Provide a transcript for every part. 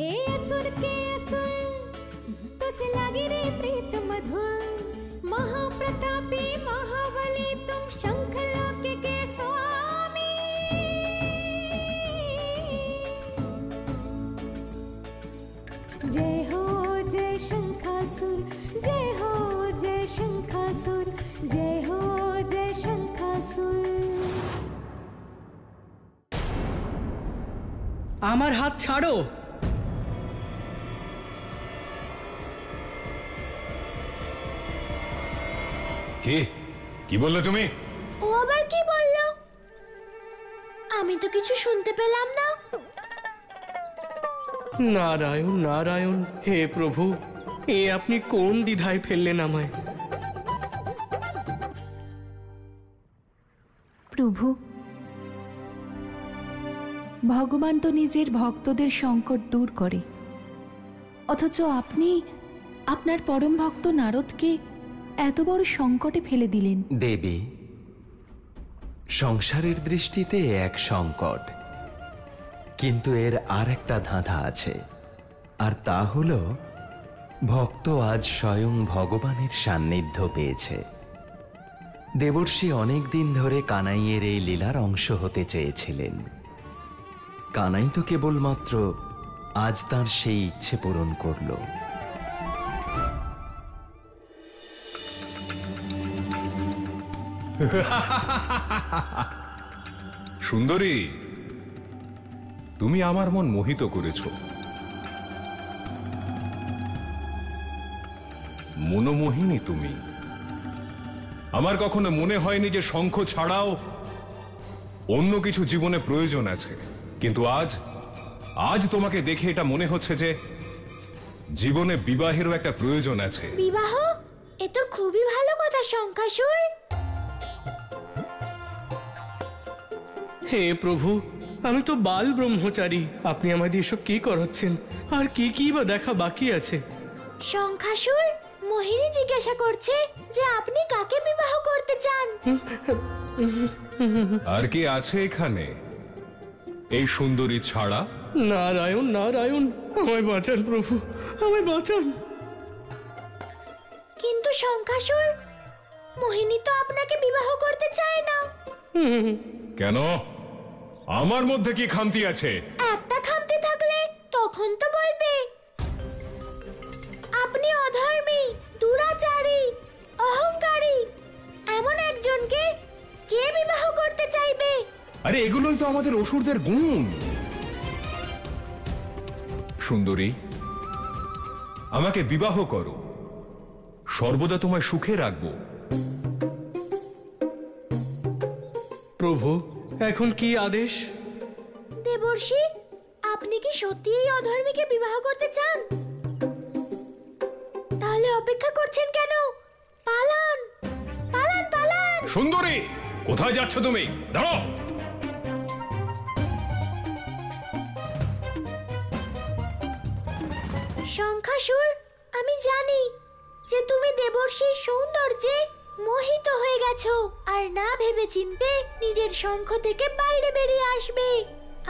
हे असुर के असुर तुझसे लागे रे प्रीत मधुर, महाप्रतापी महाबली तुम शंख लोके के स्वामी। जय हो जय शंखासुर, जय हो जय शंखासुर, जय हो जय शंखासुर। আমার হাত ছাড়ো। কে কি বললে তুমি? ও আবার কি বললো? আমি তো কিছু শুনতে পেলাম না। নারায়ণ নারায়ণ, হে প্রভু, এ আপনি কোন দ্বিধায় ফেললেন আমায়? প্রভু, ভগবান তো নিজের ভক্তদের সংকট দূর করে, অথচ আপনি আপনার পরম ভক্ত নারদকে এত বড় সংকটে ফেলে দিলেন। দেবী, সংসারের দৃষ্টিতে এক সংকট, কিন্তু এর আর একটা ধাঁধা আছে, আর তা হল ভক্ত আজ স্বয়ং ভগবানের সান্নিধ্য পেয়েছে। দেবর্ষি অনেক দিন ধরে কানাইয়ের এই লীলার অংশ হতে চেয়েছিলেন। কানাই তো কেবলমাত্র আজ তার সেই ইচ্ছে পূরণ করল। সুন্দরী, তুমি আমার মন মোহিত করেছ। মনোমোহিনী তুমি। আমার কখনো মনে হয়নি যে শঙ্খ ছাড়াও অন্য কিছু জীবনে প্রয়োজন আছে, কিন্তু আজ তোমাকে দেখে এটা মনে হচ্ছে যে জীবনে বিবাহেরও একটা প্রয়োজন আছে। বিবাহ? এ তো খুবই ভালো কথা শঙ্খাসুর। হে প্রভু, আমি তো বাল ব্রহ্মচারী, আপনি আমাদের এসব কি করাচ্ছেন? আর কি কি বা দেখা বাকি আছে? শঙ্খাসুর, মোহিনী জিজ্ঞাসা করছে যে আপনি কাকে বিবাহ করতে চান। আর কি আছে এখানে এই সুন্দরী ছাড়া? নারায়ণ নারায়ণ, আমায় বাঁচান প্রভু, আমায় বাঁচান। কিন্তু শঙ্খাসুর, মোহিনী তো আপনাকে বিবাহ করতে চায় না। কেন? আমার মধ্যে কি খামতি আছে? একটা খামতি থাকলে তখন তো বলবে। আপনি অধর্মী, দুরাচারী, অহংকারী, এমন একজনকে কে বিবাহ করতে চাইবে? আরে এগুলোই তো আমাদের অসুরদের গুণ। সুন্দরী, আমাকে বিবাহ করো, সর্বদা তোমায় সুখে রাখবো। প্রভু, এখন কি আদেশ? দেবর্ষি, আপনি কি সত্যি এই অধর্মীকে বিবাহ করতে চান? তাহলে অপেক্ষা করছেন কেন? পালান পালান পালান। সুন্দরী, কোথায় যাচ্ছ তুমি? দাঁড়াও। শঙ্খাসুর, আমি জানি যে তুমি দেবর্ষির সৌন্দর্যে মোহিত হয়ে গেছো, আর না ভেবে চিনতে নিজের শঙ্খ থেকে বাইরে বেরিয়ে আসবে,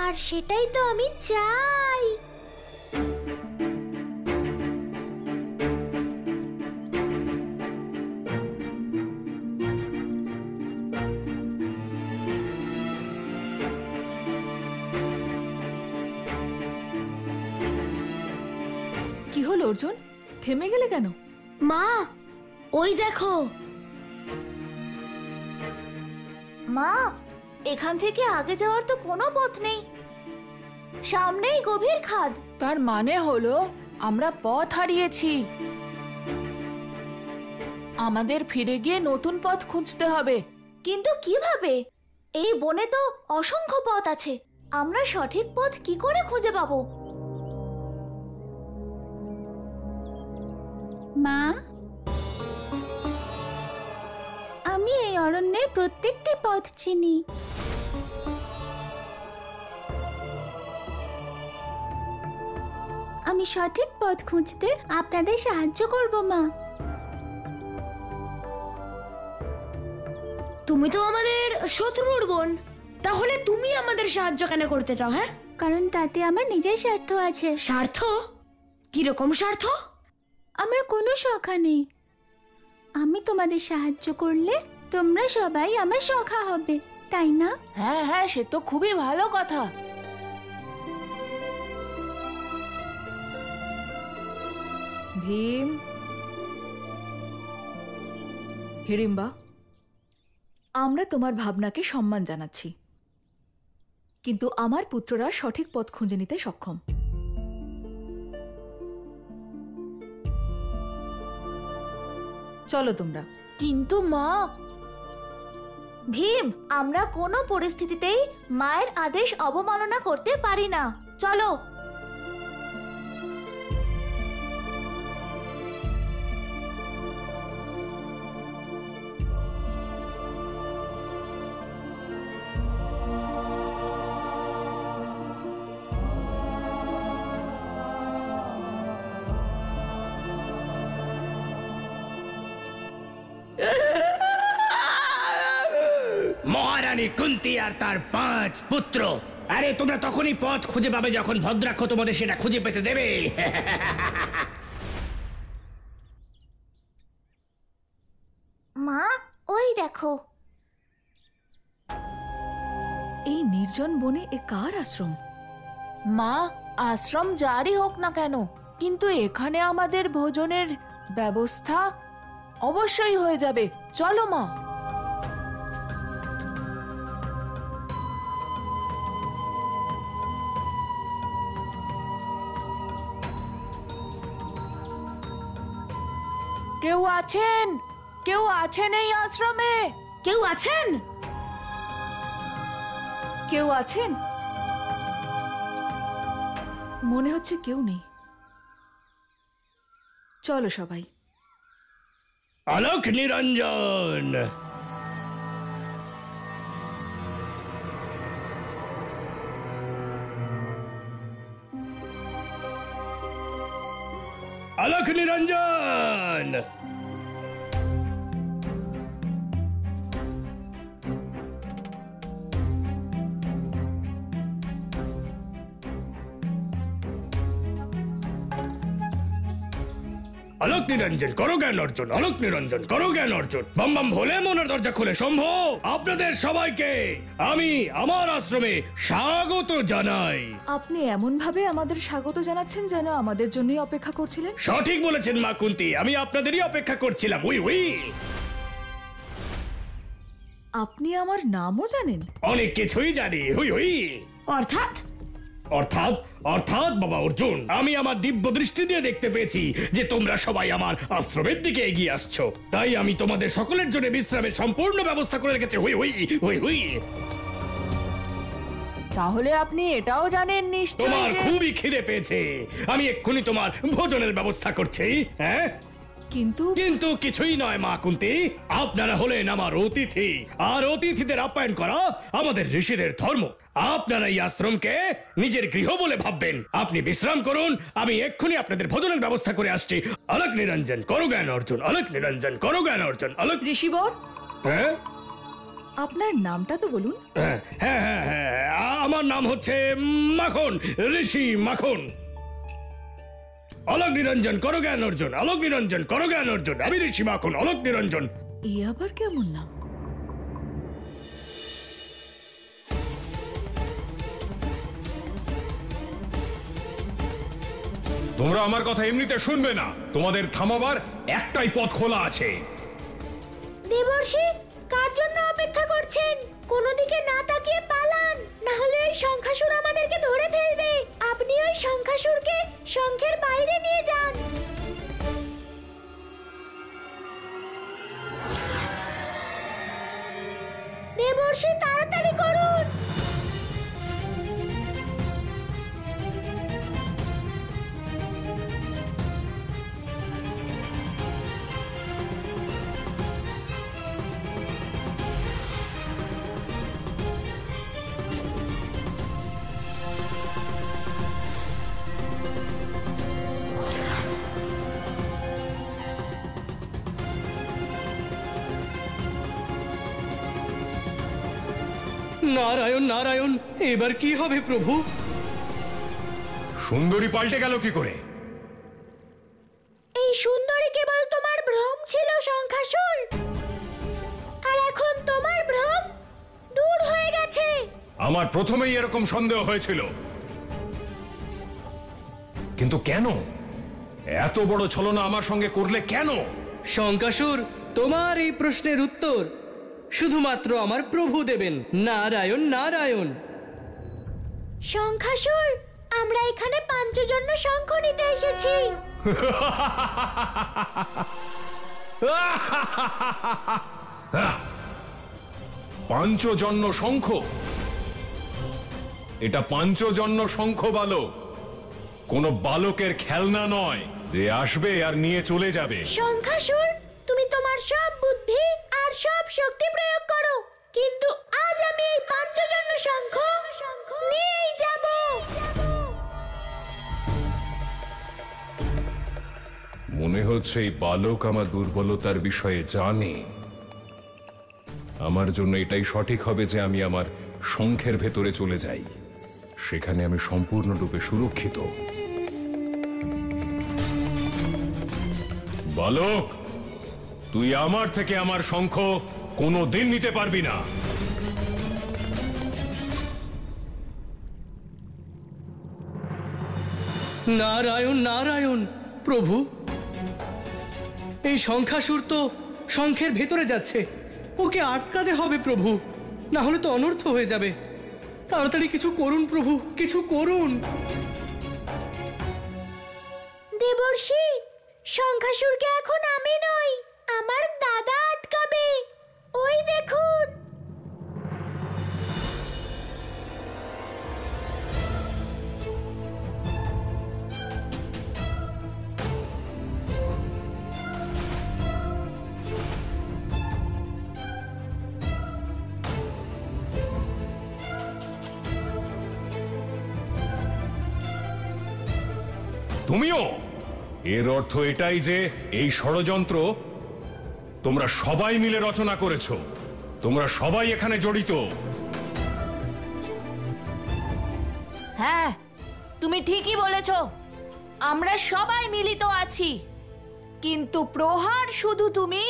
আর সেটাই তো আমি চাই। কি হলো অর্জুন, থেমে গেলে কেন? মা, ওই দেখো। মা, এখান থেকে আগে যাওয়ার তো কোনো পথ নেই, সামনেই গভীর খাদ। তার মানে হলো আমরা পথ হারিয়েছি। আমাদের ফিরে গিয়ে নতুন পথ খুঁজতে হবে। কিন্তু কিভাবে? এই বনে তো অসংখ্য পথ আছে, আমরা সঠিক পথ কি করে খুঁজে পাবো? মা, আমি এই অরণ্যের প্রত্যেকটি পথ চিনি। আমি সঠিক পথ খুঁজতে আপনাদের সাহায্য করব মা। তুমি তো আমাদের শত্রুর বোন, তাহলে তুমি আমাদের সাহায্য কেন করতে চাও? হ্যাঁ, কারণ তাতে আমার নিজের স্বার্থ আছে। স্বার্থ? কিরকম স্বার্থ? আমার কোনো সখা নেই। আমি তোমাদের সাহায্য করলে তোমরা সবাই আমার সখা হবে, তাই না? হ্যাঁ হ্যাঁ, সে তো খুবই ভালো কথা। ভীম, হিড়িম্বা, আমরা তোমার ভাবনাকে সম্মান জানাচ্ছি, কিন্তু আমার পুত্ররা সঠিক পথ খুঁজে নিতে সক্ষম। চলো তোমরা। কিন্তু মা। ভীম, আমরা কোনো পরিস্থিতিতেই মায়ের আদেশ অবমাননা করতে পারি না। চলো। মহারানী কুন্তি আর তার 5 পুত্র। আরে তোমরা তখনই পথ খুঁজে পাবে যখন ভদ্রাক্ষ তোমাদের সেটা খুঁজে পেতে দেবে। মা, ওই দেখো। এই নির্জন বনে এ কার আশ্রম? মা, আশ্রম যারই হোক না কেন, কিন্তু এখানে আমাদের ভোজনের ব্যবস্থা অবশ্যই হয়ে যাবে। চলো মা। কেউ আছেন? কেউ আছেন এই আশ্রমে? কেউ আছেন? কেউ আছেন? মনে হচ্ছে কেউ নেই। চলো সবাই। আলোক নিরঞ্জন, আলোক নিরঞ্জন। আলোক নিরঞ্জন করো জ্ঞান অর্জন, আলোক নিরঞ্জন করো জ্ঞান অর্জন। বাম বাম ভোলে মনের দরজা খুলে শম্ভ আপনাদের সবাইকে আমি আমার আশ্রমে স্বাগত জানাই। আপনি এমন ভাবে আমাদের স্বাগত জানাচ্ছেন যেন আমাদের জন্যই অপেক্ষা করছিলেন। সঠিক বলেছেন মা কুন্তি, আমি আপনাদেরই অপেক্ষা করছিলাম। We we. আপনি আমার নামও জানেন? অনেক কিছুই জানি। হুই হুই। অর্থাৎ? অর্থাৎ অর্থাৎ বাবা অর্জুন, আমি আমার দিব্য দৃষ্টি দিয়ে দেখতে পেয়েছি যে তোমরা সবাই আমার আশ্রমের দিকে এগিয়ে আসছো, তাই আমি তোমাদের সকলের জন্য বিশ্রামের সম্পূর্ণ ব্যবস্থা করে রেখেছি। হুই হুই হুই হুই। তাহলে আপনি এটাও জানেন নিশ্চয়ই তোমার যে খুবই খিদে পেয়েছে, আমি এক্ষুনি তোমার ভোজনের ব্যবস্থা করছি। হ্যাঁ, কিন্তু কিন্তু কিছুই নয় মা কুন্তি, আপনারা হলেন আমার অতিথি, আর অতিথিদের আপ্যায়ন করা আমাদের ঋষিদের ধর্ম। আপনারা এই আশ্রমকে নিজের গৃহ বলে ভাববেন। আপনি বিশ্রাম করুন, আমি এক্ষুনি আপনাদের ভোজনের ব্যবস্থা করে আসছি। আলোক নিরঞ্জন করো জ্ঞান অর্জন, আলোক নিরঞ্জন করো জ্ঞান অর্জন। আলোক ঋষিবর, হ্যাঁ আপনার নামটা তো বলুন। হ্যাঁ হ্যাঁ হ্যাঁ হ্যাঁ, আমার নাম হচ্ছে মাখন, ঋষি মাখন। আলোক নিরঞ্জন করো জ্ঞান অর্জন, আলোক নিরঞ্জন করো জ্ঞান অর্জন। আমি ঋষি মাখন, আলোক নিরঞ্জন। এ আবার কেমন নাম? তোমরা আমার কথা এমনিতে শুনবে না, তোমাদের থামাবার একটাই পথ খোলা আছে। দেবর্ষি, কার জন্য অপেক্ষা করছেন? কোনো দিকে না তাকিয়ে পালান, না হলে ওই শঙ্খাসুর আমাদেরকে ধরে ফেলবে। আপনি ওই শঙ্খাসুরকে শঙ্খের বাইরে নিয়ে যান। দেবর্ষি, তাড়াতাড়ি করুন। নারায়ণ নারায়ণ, এবার কি হবে প্রভু? সুন্দরী পাল্টে গেল কি করে? এই সুন্দরী কেবল তোমার ভ্রম ছিল শঙ্খাসুর, আর এখন তোমার ভ্রম দূর হয়ে গেছে। আমার প্রথমেই এরকম সন্দেহ হয়েছিল, কিন্তু কেন? এত বড় ছলনা আমার সঙ্গে করলে কেন? শঙ্কাসুর, তোমার এই প্রশ্নের উত্তর শুধুমাত্র আমার প্রভু দেবেন। নারায়ণ নারায়ণ। শঙ্খাসুর, আমরা এখানে পাঞ্চজন্য শঙ্খ নিতে এসেছি। পাঞ্চজন্য শঙ্খ? এটা পাঞ্চজন্য শঙ্খ বালক, কোন বালকের খেলনা নয় যে আসবে আর নিয়ে চলে যাবে। শঙ্খাসুর, তুমি তোমার সব বুদ্ধি আর সব শক্তি প্রয়োগ করো, কিন্তু আজ আমি এই পাঞ্চজন্য শঙ্খ নিয়েই যাব। মনে হচ্ছে এই বালক আমার দুর্বলতার বিষয়ে জানে। আমার জন্য এটাই সঠিক হবে যে আমি আমার শঙ্খের ভেতরে চলে যাই, সেখানে আমি সম্পূর্ণরূপে সুরক্ষিত। বালক, তুই আমার থেকে আমার শঙ্খ কোনো দিন নিতে পারবি না। নারায়ণ নারায়ণ। প্রভু, এই শঙ্খাসুর তো শঙ্খের ভেতরে যাচ্ছে, ওকে আটকাতে হবে প্রভু, না হলে তো অনর্থ হয়ে যাবে। তাড়াতাড়ি কিছু করুন প্রভু, কিছু করুন। দেবর্ষি, শঙ্খাসুরকে এখন আমি নই, আমার দাদা আটকাবে। ওই দেখুন। তুমিও? এর অর্থ এটাই যে এই ষড়যন্ত্র তোমরা সবাই মিলে রচনা করেছো, তোমরা সবাই এখানে জড়িত। হ্যাঁ, তুমি ঠিকই বলেছ, আমরা সবাই মিলিত আছি, কিন্তু প্রহার শুধু তুমি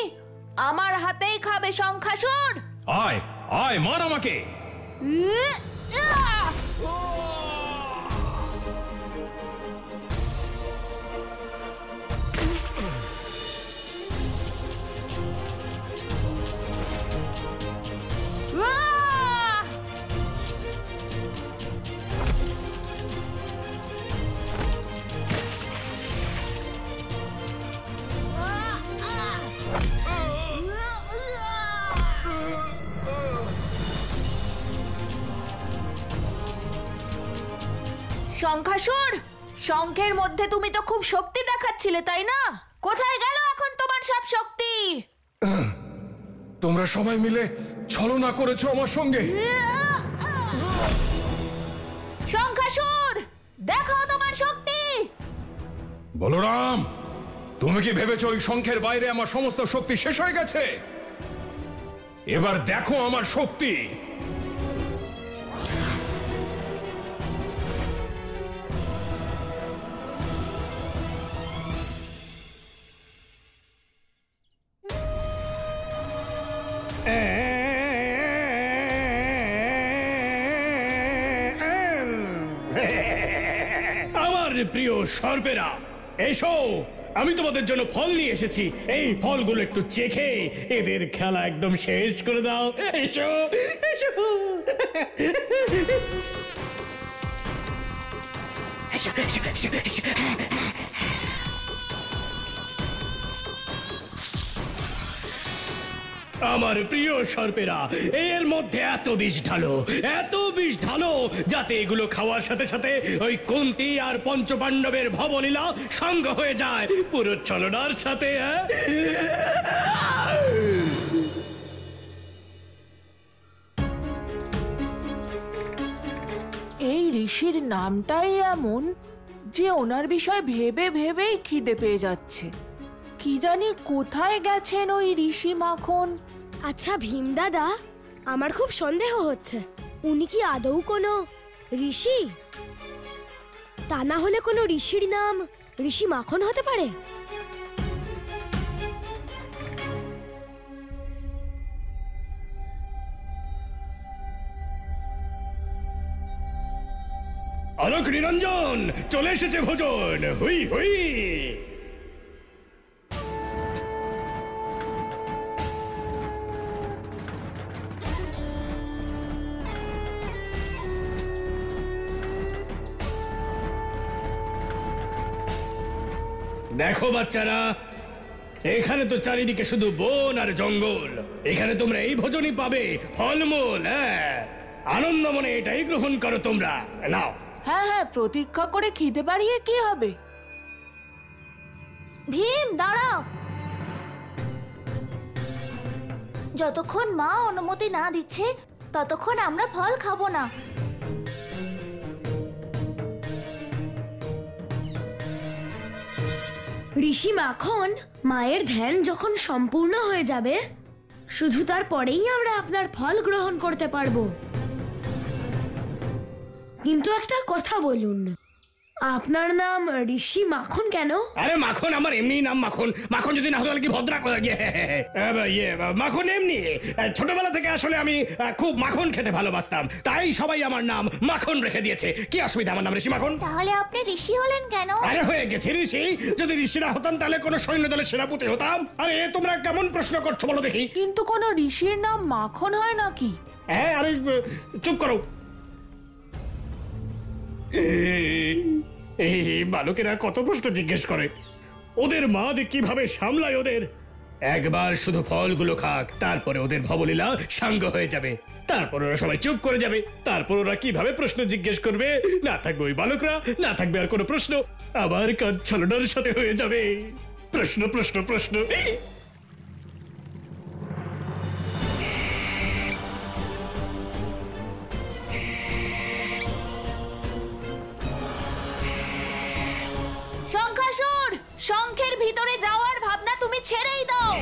আমার হাতেই খাবে শঙ্খাসুর। আয় আয়, মার আমাকে। শঙ্খাসুর, শঙ্খের মধ্যে তুমি তো খুব শক্তি দেখাচ্ছিলে, তাই না? কোথায় গেল এখন তোমার সব শক্তি? তোমরা সবাই মিলে ছলনা করেছো আমার সঙ্গে। শঙ্খাসুর, দেখো তোমার শক্তি। বলরাম, তুমি কি ভেবেছো ওই শঙ্খের বাইরে আমার সমস্ত শক্তি শেষ হয়ে গেছে? এবার দেখো আমার শক্তি। আমার প্রিয় সর্পেরা, এসো, আমি তোমাদের জন্য ফল নিয়ে এসেছি। এই ফলগুলো একটু চেখে এদের খেলা একদম শেষ করে দাও। এসো এসো আমার প্রিয় সর্পেরা, এর মধ্যে এত বিষ ঢালো, এত বিষ ঢালো, যাতে এগুলো খাওয়ার সাথে সাথে ওই কুন্তী আর পঞ্চপাণ্ডবের ভবলীলা সঙ্গ হয়ে যায় পুরো ছলনার সাথে। এই ঋষির নামটাই এমন যে ওনার বিষয় ভেবে ভেবেই খিদে পেয়ে যাচ্ছে। কি জানি কোথায় গেছেন ওই ঋষি মাখন। আচ্ছা ভীম দাদা, আমার খুব সন্দেহ হচ্ছে, উনি কি আদৌ কোনো ঋষি? তা না হলে কোনো ঋষির নাম ঋষি মাখন হতে পারে? আলোক নিরঞ্জন, চলে এসেছে ভোজন। হুই হুই। দেখো বাচ্চারা, এখানে তো চারিদিকে শুধু বন আর জঙ্গল। এখানে তোমরা এই ভোজনই পাবে, ফলমূল। হ্যাঁ, আনন্দ মনে এটাই গ্রহণ করো তোমরা। নাও। হ্যাঁ হ্যাঁ, প্রতীক্ষা করে খিদে বাড়িয়ে কি হবে? ভীম, দাঁড়াও। যতক্ষণ মা অনুমতি না দিচ্ছে ততক্ষণ আমরা ফল খাবো না। ঋষি মাখন মায়ের ধ্যান যখন সম্পূর্ণ হয়ে যাবে, শুধু তারপরেই আমরা আপনার ফল গ্রহণ করতে পারবো। কিন্তু একটা কথা বলুন, আপনার নাম ঋষি মাখন কেন? আরে মাখন আমার এমনি নাম মাখন। মাখন যদি না হতো তাহলে কি ভদ্রা মাখন এমনি। ছোটবেলা থেকে আসলে আমি খুব মাখন খেতে ভালোবাসতাম, তাই সবাই আমার নাম মাখন রেখে দিয়েছে। কি অসুবিধা আমার নাম ঋষি মাখন? তাহলে আপনি ঋষি হলেন কেন? আরে হয়ে গেছে ঋষি। যদি ঋষিরা হতাম তাহলে কোনো সৈন্য দলের সেনাপতি হতাম। আরে তোমরা কেমন প্রশ্ন করছো বলো দেখি? কিন্তু কোনো ঋষির নাম মাখন হয় নাকি? হ্যাঁ, আরে চুপ করো। এই বালকেরা কত প্রশ্ন জিজ্ঞেস করে। ওদের মা যে কিভাবে সামলায় ওদের। একবার শুধু ফলগুলো খাক, তারপরে ওদের ভবলীলা সাঙ্গ হয়ে যাবে। তারপর ওরা সবাই চুপ করে যাবে। তারপর ওরা কিভাবে প্রশ্ন জিজ্ঞেস করবে? না থাকবে ওই বালকরা, না থাকবে আর কোনো প্রশ্ন। আবার কাজ ছলনার সাথে হয়ে যাবে। প্রশ্ন প্রশ্ন প্রশ্ন। শঙ্খাসুর, শঙ্খের ভিতরে যাওয়ার ভাবনা তুমি ছেড়েই দাও।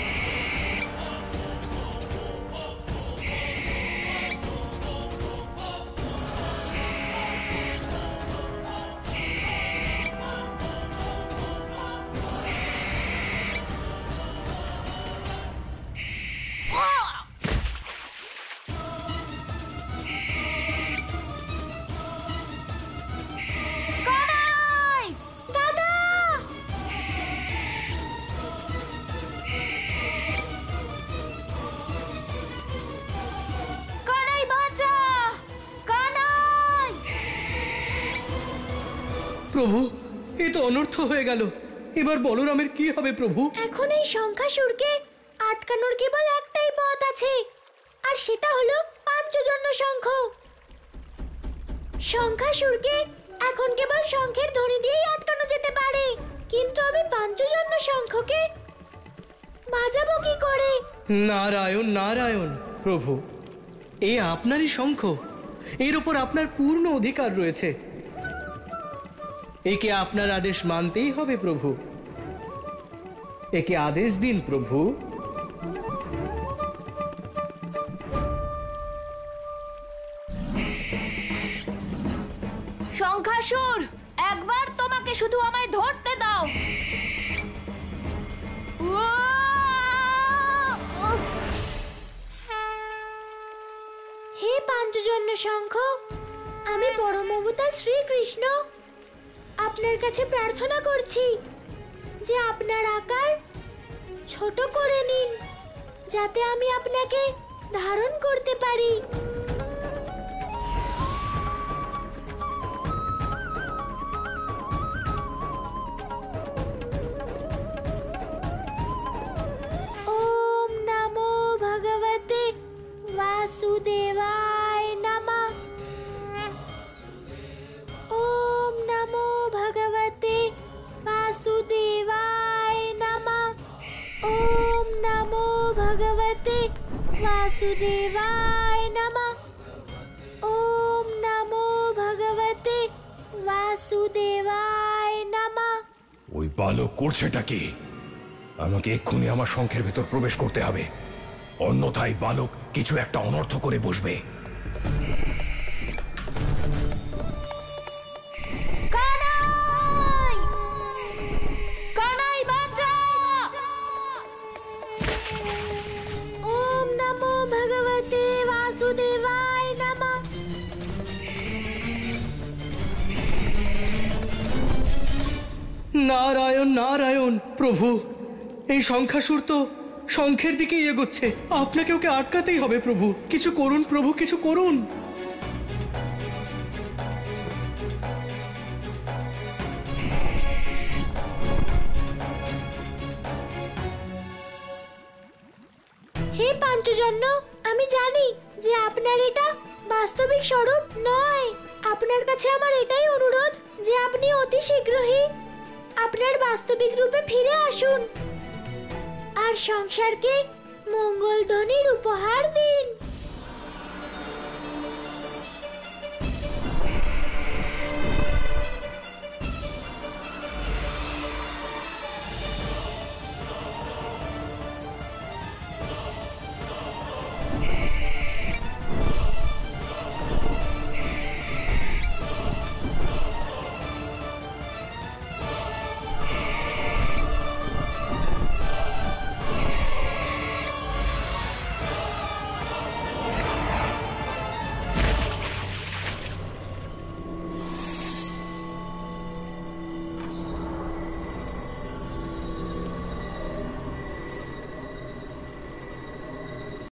প্রভু, এ তো অনর্থ হয়ে গেল। এবার বলরামের কি হবে প্রভু? এখন এই শঙ্খাসুরকে আটকানোর কেবল একটাই পথ আছে, আর সেটা হলো পাঞ্চজন্য শঙ্খ। শঙ্খাসুরকে এখন কেবল শঙ্খের ধ্বনি দিয়েই আটকানো যেতে পারে, কিন্তু আমি পাঞ্চজন্য শঙ্খকে বাজাবো কি করে? নারায়ণ নারায়ণ। প্রভু, এ আপনারই শঙ্খ, এর উপর আপনার পূর্ণ অধিকার রয়েছে। একে আপনার আদেশ মানতেই হবে প্রভু। একে আদেশ দিন প্রভু। শঙ্খাসুর, একবার তোমাকে শুধু আমায় ধরতে দাও। হে পাঞ্চজন্য শঙ্খ, আমি পরম অবতার শ্রীকৃষ্ণ আপনার কাছে প্রার্থনা করছি যে আপনার আকার ছোট করে নিন, যাতে আমি আপনাকে ধারণ করতে পারি। ওম নমো ভগবতে বাসুদেবায় নমঃ। ওম নমো ভগবতে বাসুদেবায় নমঃ। ওম নমো ভগবতে বাসুদেবায় নমঃ। ওম নমো ভগবতে বাসুদেবায় নমঃ। ওই বালক করছেটা কি? আমাকে এক্ষুনি আমার শঙ্খের ভেতর প্রবেশ করতে হবে, অন্যথায় বালক কিছু একটা অনর্থ করে বসবে। কানাই! নারায়ণ নারায়ণ। প্রভু, এই সংখ্যাসুর তো শঙ্খের দিকেই এগোচ্ছে। আপনাকে ওকে আটকাতেই হবে প্রভু। কিছু করুন প্রভু, কিছু করুন। হে পাঞ্চজন্য, আমি জানি যে আপনার এটা বাস্তবিক স্বরূপ নয়। আপনার কাছে আমার এটাই অনুরোধ যে আপনি অতি শীঘ্রই আপনার বাস্তবিক রূপে ফিরে আসুন আর সংসারকে মঙ্গলধ্বনির উপহার দিন।